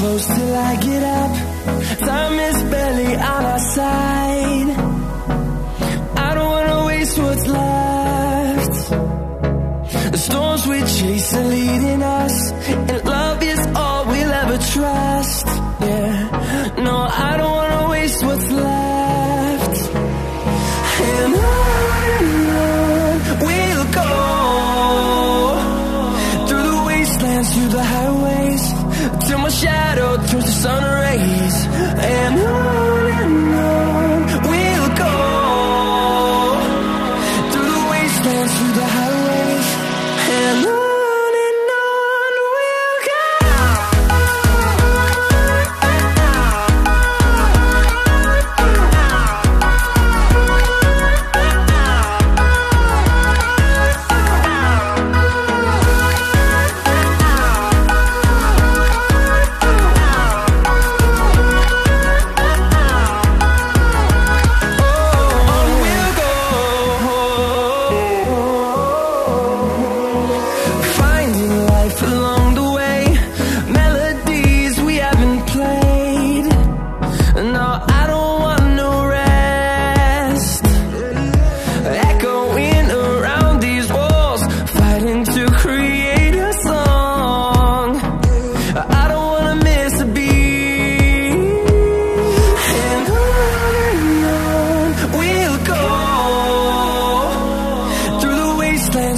close till I get up. Time is barely on our side. I don't wanna waste what's left. The storms we chase are leading us, and love is all we'll ever trust. Yeah, no, I don't wanna waste what's left. And on we'll go, through the wastelands, through the highways, till my shadow turns to sun rays. And on we'll go, through the wastelands, through the highways, and on we'll go.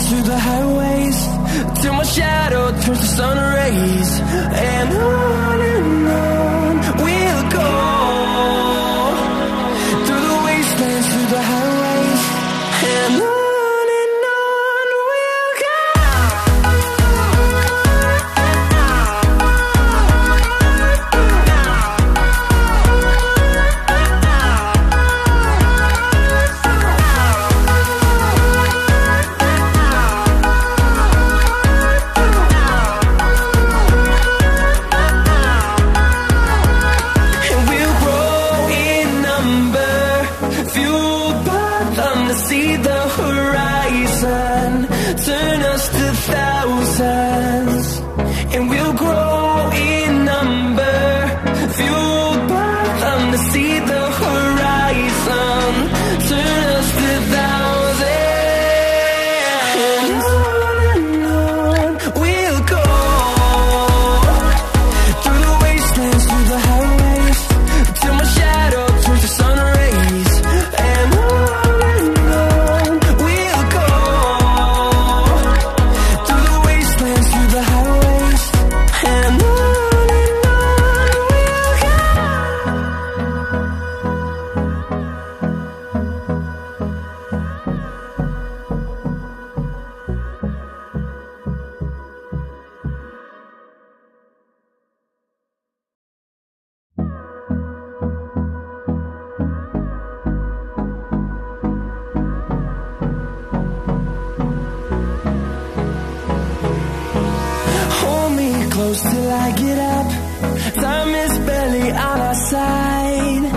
Through the highways, till my shadow turns to sun rays. And on we'll go, through the wastelands, through the highways, and on we'll go. See the horizon, turn us to thousands, and we'll grow in number, fueled by them to see the horizon, turn us to thousands. And on we'll go, through the wastelands, through the highways, till my shadow turns to sun rays. And close till I get up. Time is barely on our side.